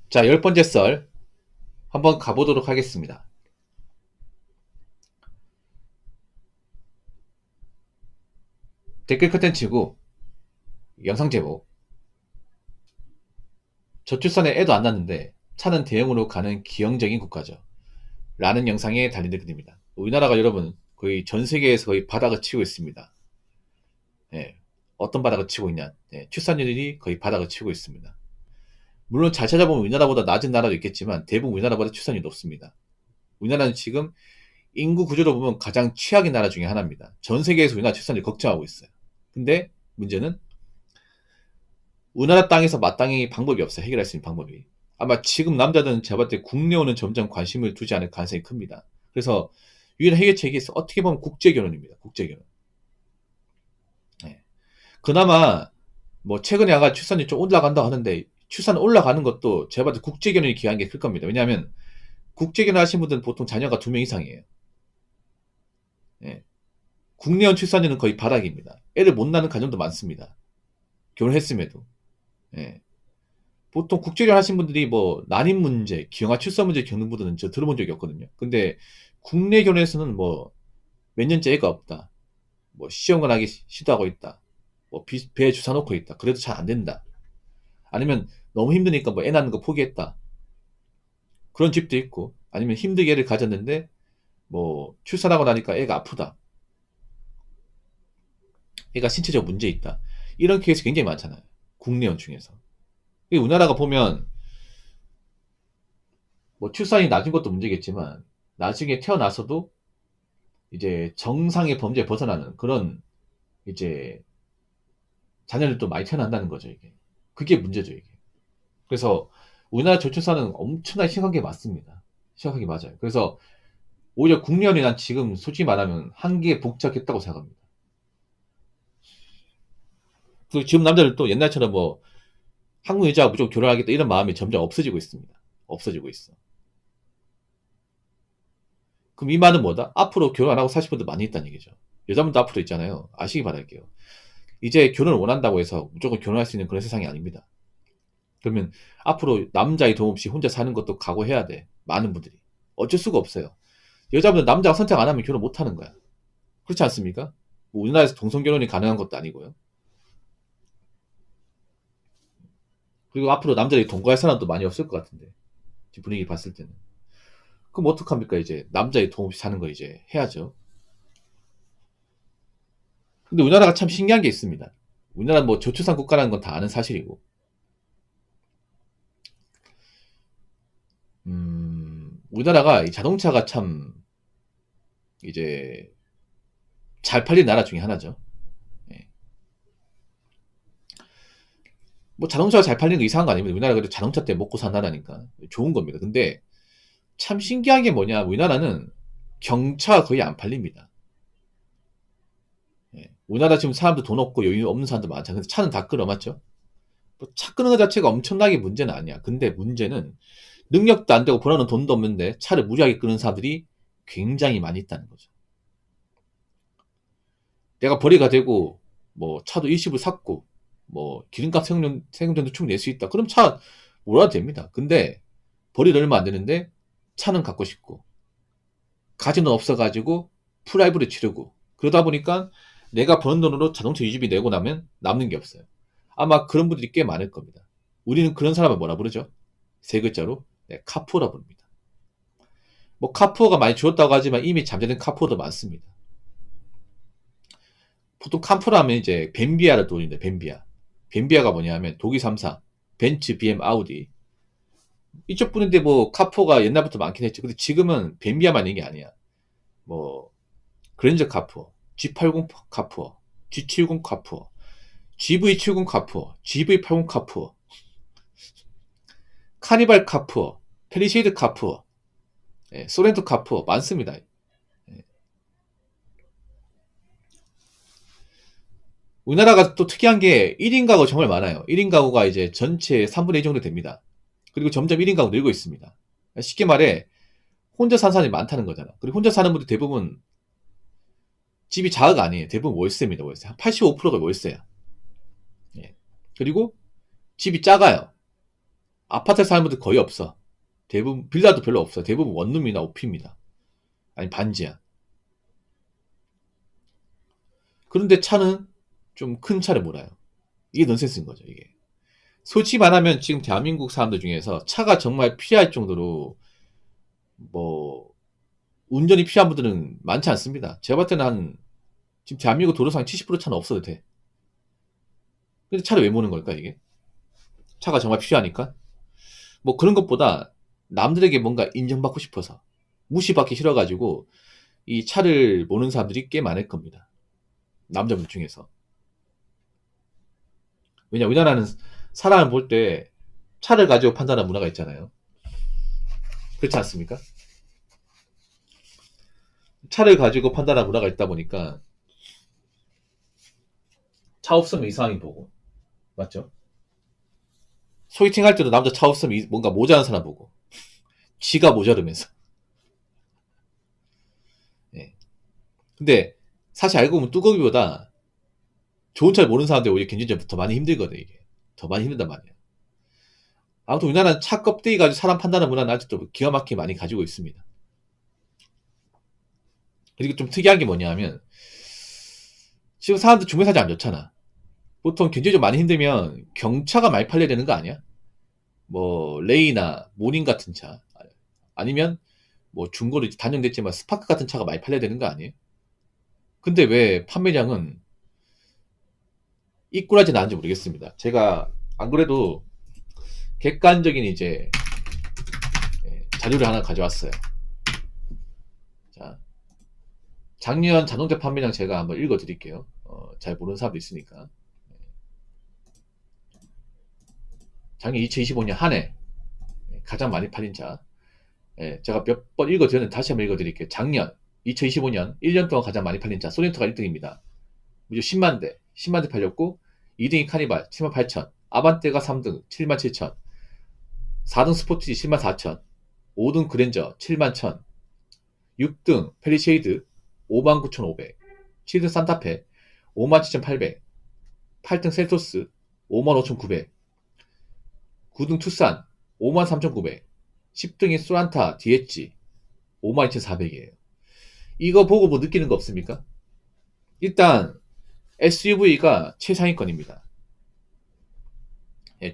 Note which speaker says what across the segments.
Speaker 1: 자, 10번째 썰 한번 가보도록 하겠습니다. 댓글 컨텐츠고 영상 제목 저출산에 애도 안 낳는데 차는 대형으로 가는 기형적인 국가죠. 라는 영상에 달린 댓글입니다. 우리나라가 여러분 거의 전 세계에서 거의 바닥을 치고 있습니다. 예, 어떤 바닥을 치고 있냐. 예, 출산율이 거의 바닥을 치고 있습니다. 물론 잘 찾아보면 우리나라보다 낮은 나라도 있겠지만 대부분 우리나라보다 출산율이 높습니다. 우리나라는 지금 인구 구조로 보면 가장 최악의 나라 중에 하나입니다. 전 세계에서 우리나라 출산율 걱정하고 있어요. 근데 문제는 우리나라 땅에서 마땅히 방법이 없어요. 해결할 수 있는 방법이. 아마 지금 남자들은 제가 봤을 때 국내오는 점점 관심을 두지 않을 가능성이 큽니다. 그래서 유일한 해결책이 있어. 어떻게 보면 국제결혼입니다. 국제결혼. 네. 그나마 뭐 최근에 아가 출산율 좀 올라간다고 하는데 출산 올라가는 것도 제가 봤을 때 국제결혼이 기여한 게 클 겁니다. 왜냐하면 국제결혼 하신 분들은 보통 자녀가 2명 이상이에요. 예. 국내원 출산율은 거의 바닥입니다. 애를 못 낳는 가정도 많습니다. 결혼했음에도. 예. 보통 국제결혼 하신 분들이 뭐 난임 문제, 기형아 출산 문제 겪는 분들은 저 들어본 적이 없거든요. 근데 국내 결혼에서는 뭐 몇 년째 애가 없다. 뭐 시험관 하기 시도하고 있다. 뭐 배에 주사 놓고 있다. 그래도 잘 안 된다. 아니면 너무 힘드니까 뭐 애 낳는 거 포기했다. 그런 집도 있고 아니면 힘들게 애를 가졌는데 뭐 출산하고 나니까 애가 아프다. 애가 신체적 문제 있다. 이런 케이스 굉장히 많잖아요. 국내원 중에서. 우리나라가 보면 뭐 출산이 낮은 것도 문제겠지만 나중에 태어나서도 이제 정상의 범죄에 벗어나는 그런 이제 자녀를 또 많이 태어난다는 거죠, 이게. 그게 문제죠, 이게. 그래서 우리나라 저출산은 엄청나게 심각한 게 맞습니다. 심각하게 맞아요. 그래서 오히려 국내연이 난 지금 솔직히 말하면 한계에 복잡했다고 생각합니다. 그리고 지금 남자들도 옛날처럼 뭐 한국 여자와 무조건 결혼하겠다 이런 마음이 점점 없어지고 있습니다. 없어지고 있어. 그럼 이 말은 뭐다? 앞으로 결혼 안 하고 사실 분들 많이 있다는 얘기죠. 여자분도 앞으로 있잖아요. 아시기 바랄게요. 이제 결혼을 원한다고 해서 무조건 결혼할 수 있는 그런 세상이 아닙니다. 그러면 앞으로 남자의 도움 없이 혼자 사는 것도 각오해야 돼. 많은 분들이. 어쩔 수가 없어요. 여자분은 남자가 선택 안 하면 결혼 못 하는 거야. 그렇지 않습니까? 뭐 우리나라에서 동성 결혼이 가능한 것도 아니고요. 그리고 앞으로 남자들이 동거할 사람도 많이 없을 것 같은데. 지금 분위기 봤을 때는. 그럼 어떡합니까, 이제. 남자의 도움 없이 사는 거 이제 해야죠. 근데 우리나라가 참 신기한 게 있습니다. 우리나라는 뭐 저출산 국가라는 건 다 아는 사실이고. 우리나라가 이 자동차가 참 이제 잘 팔린 나라 중에 하나죠. 예. 뭐 자동차가 잘 팔리는 거 이상한 거 아닙니다. 우리나라가 그래도 자동차 때문에 먹고 산 나라니까 좋은 겁니다. 근데 참 신기한 게 뭐냐, 우리나라는 경차가 거의 안 팔립니다. 예. 우리나라 지금 사람들 돈 없고 여유 없는 사람도 많잖아요. 근데 차는 다 끌어, 맞죠? 뭐차 끄는 것 자체가 엄청나게 문제는 아니야. 근데 문제는 능력도 안 되고 벌어는 돈도 없는데 차를 무리하게 끄는 사람들이 굉장히 많이 있다는 거죠. 내가 벌이가 되고 뭐 차도 일시불 샀고 뭐 기름값 세금전도 충분히 낼 수 있다. 그럼 차 몰아도 됩니다. 근데 벌이도 얼마 안 되는데 차는 갖고 싶고 가지는 없어가지고 프라이브를 치르고 그러다 보니까 내가 버는 돈으로 자동차 유지비 내고 나면 남는 게 없어요. 아마 그런 분들이 꽤 많을 겁니다. 우리는 그런 사람을 뭐라 부르죠? 세 글자로 네, 카푸어라 부릅니다. 뭐 카푸어가 많이 줄었다고 하지만 이미 잠재된 카푸어도 많습니다. 보통 카푸라 하면 이제 벤비아를 돌리는데 벤비아. 벤비아가 뭐냐면 독일 3사, 벤츠, BM, 아우디. 이쪽 분인데 뭐 카푸어가 옛날부터 많긴 했죠. 근데 지금은 벤비아만 있는 게 아니야. 뭐 그랜저 카푸어, G80 카푸어, G70 카푸어, GV70 카푸어, GV80 카푸어, 카니발 카푸어, 페리쉐이드 카푸어, 예, 소렌토 카푸어 많습니다. 예. 우리나라가 또 특이한 게 1인 가구 정말 많아요. 1인 가구가 이제 전체 3분의 1 정도 됩니다. 그리고 점점 1인 가구 늘고 있습니다. 쉽게 말해 혼자 사는 사람이 많다는 거잖아. 그리고 혼자 사는 분들 대부분 집이 자가가 아니에요. 대부분 월세입니다. 월세. 한 85%가 월세야. 예. 그리고 집이 작아요. 아파트에 사는 분들 거의 없어. 대부분 빌라도 별로 없어. 대부분 원룸이나 오피입니다. 아니 반지하. 그런데 차는 좀 큰 차를 몰아요. 이게 넌센스인 거죠, 이게. 솔직히 말하면 지금 대한민국 사람들 중에서 차가 정말 필요할 정도로 뭐 운전이 필요한 분들은 많지 않습니다. 제가 봤을 때는 지금 대한민국 도로상 70% 차는 없어도 돼. 근데 차를 왜 모는 걸까, 이게? 차가 정말 필요하니까? 뭐 그런 것보다 남들에게 뭔가 인정받고 싶어서 무시받기 싫어가지고 이 차를 모는 사람들이 꽤 많을 겁니다. 남자분 중에서. 왜냐, 우리나라는 사람을 볼 때 차를 가지고 판단하는 문화가 있잖아요. 그렇지 않습니까? 차를 가지고 판단하는 문화가 있다 보니까 차 없으면 이상하게 보고. 맞죠? 소개팅 할 때도 남자 차 없으면 뭔가 모자란 사람 보고. 지가 모자르면서. 예. 근데 사실 알고 보면 뚜껑이보다 좋은 차를 모르는 사람들이 오히려 경쟁자부터 더 많이 힘들거든, 이게. 더 많이 힘들단 말이야. 아무튼 우리나라는 차 껍데기 가지고 사람 판단하는 문화는 아직도 기가 막히게 많이 가지고 있습니다. 그리고 좀 특이한 게 뭐냐 하면, 지금 사람들 중매사지 안 좋잖아. 보통 경제 좀 많이 힘들면 경차가 많이 팔려야 되는 거 아니야? 뭐, 레이나 모닝 같은 차. 아니면 뭐 중고로 단종됐지만 스파크 같은 차가 많이 팔려야 되는 거 아니에요? 근데 왜 판매량은 이꾸라지 나는지 모르겠습니다. 제가 안 그래도 객관적인 이제 자료를 하나 가져왔어요. 자, 작년 자동차 판매량 제가 한번 읽어드릴게요. 잘 모르는 사람도 있으니까. 작년 2025년 한 해 가장 많이 팔린 차. 제가 몇 번 읽어드렸는데 다시 한번 읽어드릴게요. 작년 2025년 1년 동안 가장 많이 팔린 차 소렌토가 1등입니다. 무려 10만 대, 10만 대 팔렸고 2등이 카니발 7만 8천, 아반떼가 3등 7만 7천, 4등 스포티지 7만 4천, 5등 그랜저 7만 1천, 6등 펠리쉐이드 5만 9,500, 7등 산타페 5만 7,800, 8등 셀토스 5만 5,900, 9등 투싼 5만 3,900, 10등이 소란타 DH 5만 2,400이에요. 이거 보고 뭐 느끼는 거 없습니까? 일단 SUV가 최상위권입니다.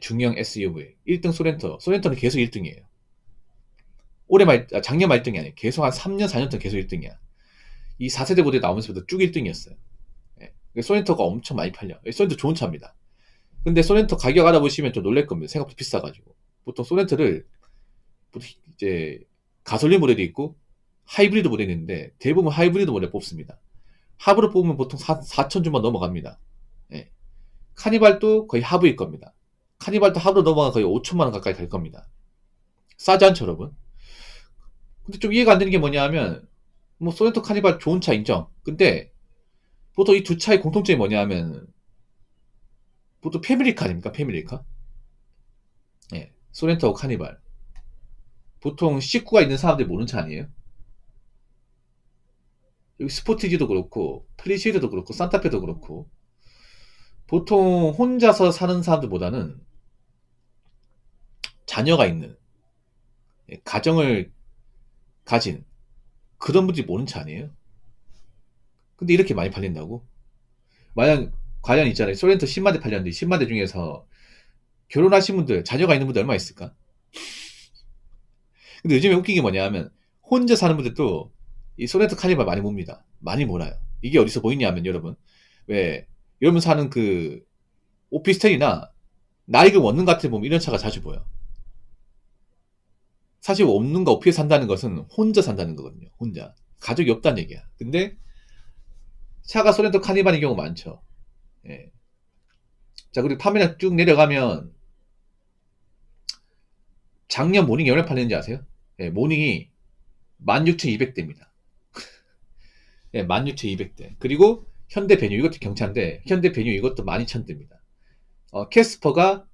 Speaker 1: 중형 SUV 1등 소렌토는 계속 1등이에요. 작년 말 1등이 아니에요. 계속 한 3년 4년 동안 계속 1등이야. 이 4세대 모델 나오면서부터 쭉 1등이었어요. 소렌토가 엄청 많이 팔려. 소렌토 좋은 차입니다. 근데 소렌토 가격 알아보시면 좀 놀랄 겁니다. 생각보다 비싸가지고. 보통 소렌토를 이제 가솔린 모델이 있고 하이브리드 모델이 있는데 대부분 하이브리드 모델 뽑습니다. 하브로 뽑으면 보통 4천 주만 넘어갑니다. 카니발도 거의 하브일 겁니다. 카니발도 하브로 넘어가 거의 5천만 원 가까이 갈 겁니다. 싸지 않죠, 여러분? 근데 좀 이해가 안 되는 게 뭐냐 하면 뭐 소렌토 카니발 좋은 차 인정. 근데 보통 이 두 차의 공통점이 뭐냐 하면 보통 패밀리카 아닙니까? 패밀리카? 소렌토하고 카니발. 보통 식구가 있는 사람들이 모르는 차 아니에요? 여기 스포티지도 그렇고 플리시드도 그렇고 산타페도 그렇고 보통 혼자서 사는 사람들보다는 자녀가 있는 가정을 가진 그런 분들이 모르는 차 아니에요? 근데 이렇게 많이 팔린다고? 과연 있잖아요. 소렌토 10만 대 팔렸는데 10만 대 중에서 결혼하신 분들, 자녀가 있는 분들 얼마 있을까? 근데 요즘에 웃긴 게 뭐냐 하면 혼자 사는 분들도 이 소렌토 카니발 많이 봅니다. 많이 몰아요. 이게 어디서 보이냐 하면 여러분 왜 여러분 사는 그 오피스텔이나 낡은 원룸 같은 데 보면 이런 차가 자주 보여. 사실 원룸과 오피스텔 산다는 것은 혼자 산다는 거거든요. 혼자. 가족이 없다는 얘기야. 근데 차가 소렌토 카니발인 경우 많죠. 자, 그리고 판매량 쭉 내려가면 작년 모닝이 얼마 팔렸는지 아세요? 모닝이 16,200대입니다. 16,200대. 그리고 현대 베뉴, 이것도 경차인데, 현대 베뉴 이것도 12,000대입니다. 캐스퍼가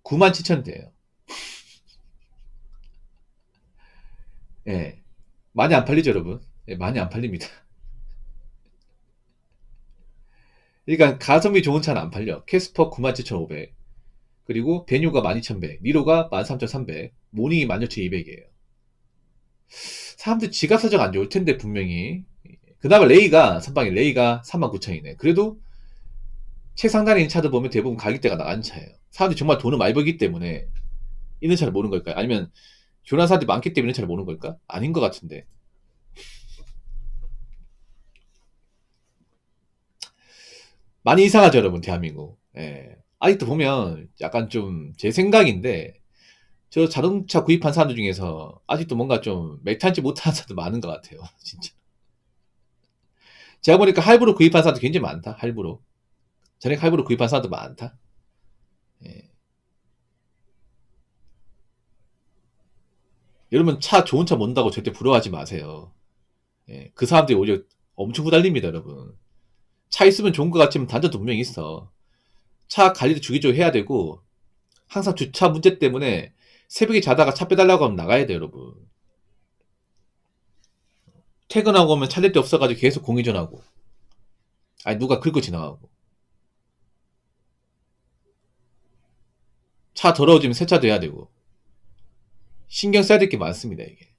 Speaker 1: 97,000대예요. 많이 안 팔리죠, 여러분? 많이 안 팔립니다. 그러니까 가성비 좋은 차는 안 팔려. 캐스퍼 97,500, 그리고 베뉴가 12,100, 니로가 13,300, 모닝이 16,200이에요. 사람들 지갑 사정 안 좋을 텐데 분명히. 그 다음에 레이가 선방에 레이가 39,000이네. 그래도 최상단에 있는 차들 보면 대부분 가격대가 나가는 차예요. 사람들이 정말 돈을 많이 벌기 때문에 있는 차를 모르는 걸까요? 아니면 교환 사람들이 많기 때문에 있는 차를 모르는 걸까? 아닌 것 같은데. 많이 이상하죠, 여러분, 대한민국. 예. 아직도 보면 약간 좀 제 생각인데 저 자동차 구입한 사람들 중에서 아직도 뭔가 좀 메탄지 못하는 사람도 많은 것 같아요. 진짜. 제가 보니까 할부로 구입한 사람도 굉장히 많다. 할부로. 전액 할부로 구입한 사람도 많다. 예. 여러분 차 좋은 차 몬다고 절대 부러워하지 마세요. 예. 그 사람들이 오히려 엄청 후달립니다, 여러분. 차 있으면 좋은 것 같지만 단점도 분명히 있어. 차 관리도 주기적으로 해야 되고 항상 주차 문제 때문에 새벽에 자다가 차 빼달라고 하면 나가야 돼요, 여러분. 퇴근하고 오면 차 댈 데 없어가지고 계속 공회전하고 아니 누가 긁고 지나가고 차 더러워지면 세차도 해야 되고 신경 써야 될 게 많습니다, 이게.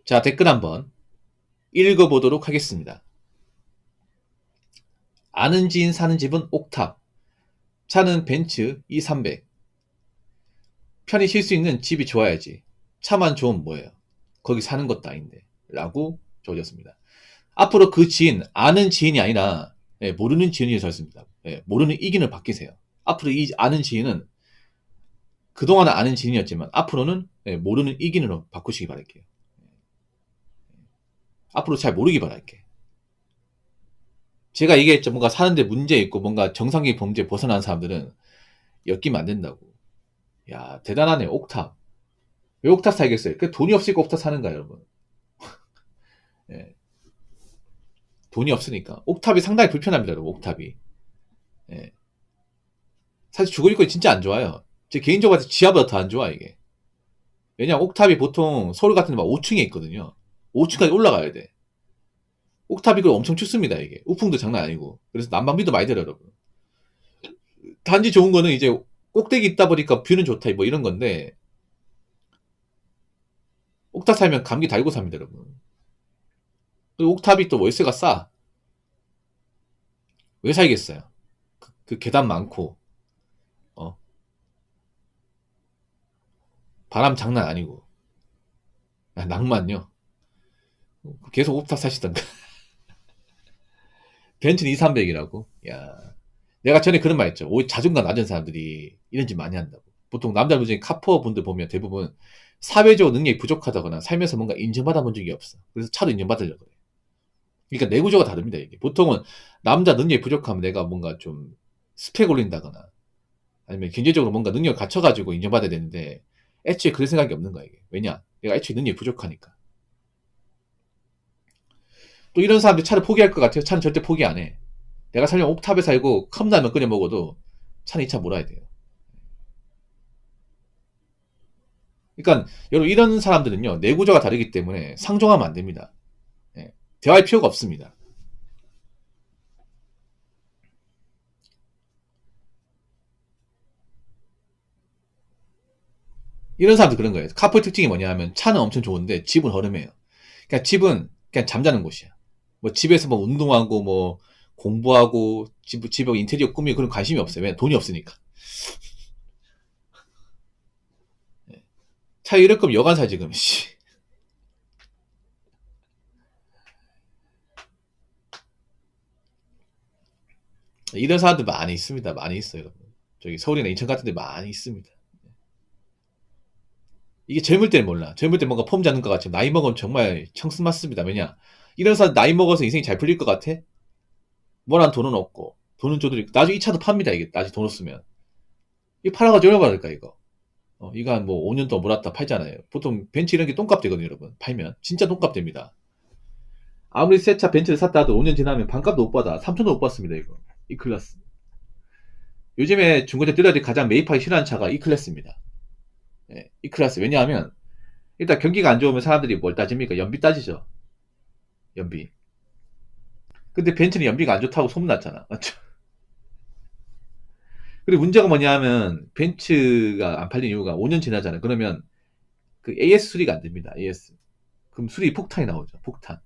Speaker 1: 자, 댓글 한번 읽어보도록 하겠습니다. 아는 지인 사는 집은 옥탑, 차는 벤츠 E300. 편히 쉴 수 있는 집이 좋아야지. 차만 좋으면 뭐예요? 거기 사는 것도 아닌데. 라고 적어졌습니다. 앞으로 그 지인, 아는 지인이 아니라 모르는 지인이 되었습니다. 모르는 이긴을 바뀌세요. 앞으로 이 아는 지인은 그동안은 아는 지인이었지만 앞으로는 모르는 이긴으로 바꾸시기 바랄게요. 앞으로 잘 모르기 바랄게. 제가 얘기했죠. 뭔가 사는데 문제 있고 뭔가 정상적인 범죄에 벗어난 사람들은 엮이면 안 된다고. 야, 대단하네. 옥탑. 왜 옥탑 살겠어요? 그 돈이 없으니까 옥탑 사는가, 여러분? 예. 돈이 없으니까. 옥탑이 상당히 불편합니다, 여러분. 옥탑이. 예. 사실 주거일거리 진짜 안 좋아요. 제 개인적으로 지하보다 더 안 좋아, 이게. 왜냐면 옥탑이 보통 서울 같은 데 막 5층에 있거든요. 5층까지 올라가야 돼. 옥탑이 그 엄청 춥습니다, 이게. 우풍도 장난 아니고. 그래서 난방비도 많이 들어요, 여러분. 단지 좋은 거는 이제 꼭대기 있다 보니까 뷰는 좋다, 뭐 이런 건데, 옥탑 살면 감기 달고 삽니다, 여러분. 그리고 옥탑이 또 월세가 싸. 왜 살겠어요? 그 계단 많고, 어, 바람 장난 아니고. 아, 낭만요. 계속 옥탑 사시던가. 벤츠는 2, 300이라고? 야. 내가 전에 그런 말 했죠. 오히려 자존감 낮은 사람들이 이런 짓 많이 한다고. 보통 남자분 중에 카푸어 분들 보면 대부분 사회적 능력이 부족하다거나 살면서 뭔가 인정받아 본 적이 없어. 그래서 차도 인정받으려고 그래. 그러니까 내구조가 다릅니다, 이게. 보통은 남자 능력이 부족하면 내가 뭔가 좀 스펙 올린다거나 아니면 경제적으로 뭔가 능력을 갖춰가지고 인정받아야 되는데 애초에 그럴 생각이 없는 거야, 이게. 왜냐? 내가 애초에 능력이 부족하니까. 또 이런 사람들 차를 포기할 것 같아요? 차는 절대 포기 안 해. 내가 살려면 옥탑에 살고 컵라면 끓여 먹어도 차는 이 차 몰아야 돼요. 그러니까 여러분 이런 사람들은요 내구조가 다르기 때문에 상종하면 안 됩니다. 예, 대화할 필요가 없습니다. 이런 사람들 그런 거예요. 카풀 특징이 뭐냐 하면 차는 엄청 좋은데 집은 허름해요. 그러니까 집은 그냥 잠자는 곳이야. 뭐 집에서 뭐 운동하고 뭐 공부하고 집에 인테리어 꾸미고 그런 관심이 없어요. 왜? 돈이 없으니까. 차 이럴 거면 여관 사 지금. 이런 사람들 많이 있습니다. 많이 있어요. 여러분. 저기 서울이나 인천 같은 데 많이 있습니다. 이게 젊을 때는 몰라. 젊을 때 뭔가 폼 잡는 것 같지만 나이 먹으면 정말 청순 맞습니다. 왜냐? 이런 사람 나이 먹어서 인생이 잘 풀릴 것 같아? 뭐란 돈은 없고 돈은 줘도 나중에 이 차도 팝니다. 이게 나중에 돈 없으면 이 팔아가지고 얼마 받을까 이거? 이거 한 뭐 5년 동안 몰았다 팔잖아요. 보통 벤츠 이런 게 똥값 되거든요, 여러분. 팔면 진짜 똥값 됩니다. 아무리 새 차 벤츠를 샀다 하도 5년 지나면 반값도 못 받아. 3천도 못 받습니다, 이거. 이 클래스. 요즘에 중고차 딜러들이 가장 매입하기 싫어하는 차가 이 클래스입니다. 예, 이 클래스. 왜냐하면 일단 경기가 안 좋으면 사람들이 뭘 따집니까? 연비 따지죠. 연비. 근데 벤츠는 연비가 안 좋다고 소문났잖아. 맞죠? 그리고 문제가 뭐냐면 벤츠가 안 팔린 이유가 5년 지나잖아요. 그러면 그 AS 수리가 안 됩니다. AS. 그럼 수리 폭탄이 나오죠. 폭탄.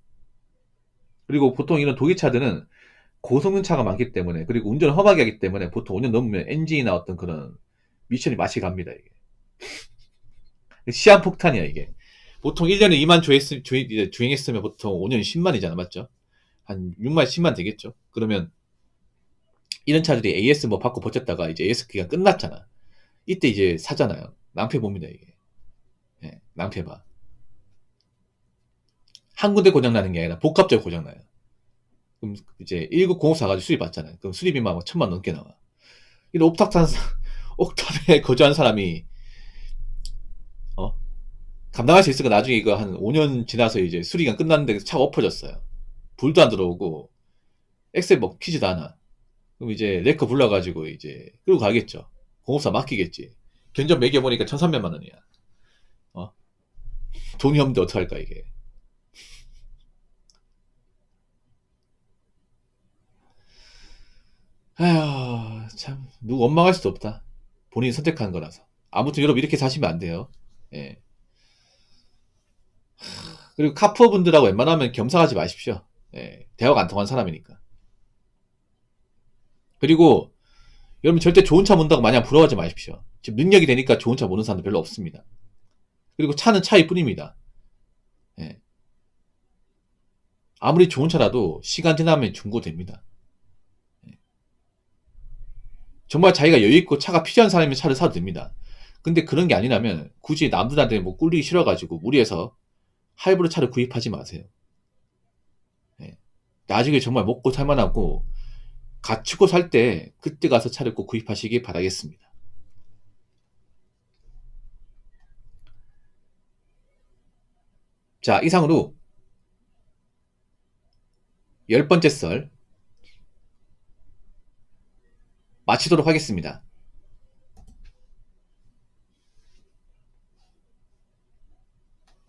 Speaker 1: 그리고 보통 이런 독일차들은 고성능차가 많기 때문에, 그리고 운전을 험하게 하기 때문에 보통 5년 넘으면 엔진이나 어떤 그런 미션이 맛이 갑니다. 이게 시한폭탄이야 이게. 보통 1년에 2만 주행했으면 보통 5년이 10만이잖아. 맞죠? 한 6만 10만 되겠죠. 그러면 이런 차들이 AS 뭐 받고 버텼다가 이제 AS 기간 끝났잖아. 이때 이제 사잖아요. 낭패 봅니다 이게. 예, 낭패 봐. 한 군데 고장 나는 게 아니라 복합적으로 고장 나요. 그럼 이제 1급 공업 사가지고 수리 받잖아요. 그럼 수리비만 막 1,000만 넘게 나와. 이런 옥탑에 거주한 사람이 어? 감당할 수 있을까? 나중에 이거 한 5년 지나서 이제 수리가 끝났는데 차가 엎어졌어요. 불도 안 들어오고 엑셀 뭐 키지도 않아. 그럼 이제 레커 불러가지고 이제 끌고 가겠죠. 공업사 맡기겠지. 견적 매겨보니까 1,300만 원이야. 어? 돈이 없는데 어떡할까 이게. 아휴, 참 누구 원망할 수도 없다. 본인이 선택한 거라서. 아무튼 여러분 이렇게 사시면 안 돼요. 예. 그리고 카푸어 분들하고 웬만하면 겸상하지 마십시오. 예. 대화가 안 통한 사람이니까. 그리고 여러분 절대 좋은 차 본다고 마냥 부러워하지 마십시오. 지금 능력이 되니까 좋은 차 보는 사람도 별로 없습니다. 그리고 차는 차일 뿐입니다. 예. 아무리 좋은 차라도 시간 지나면 중고됩니다. 예. 정말 자기가 여유있고 차가 필요한 사람이면 차를 사도 됩니다. 근데 그런 게 아니라면 굳이 남들한테 뭐 꿀리기 싫어가지고 무리해서 할부로 차를 구입하지 마세요. 예. 나중에 정말 먹고 살만하고 갖추고 살 때 그때 가서 차를 꼭 구입하시기 바라겠습니다. 자, 이상으로 10번째 썰 마치도록 하겠습니다.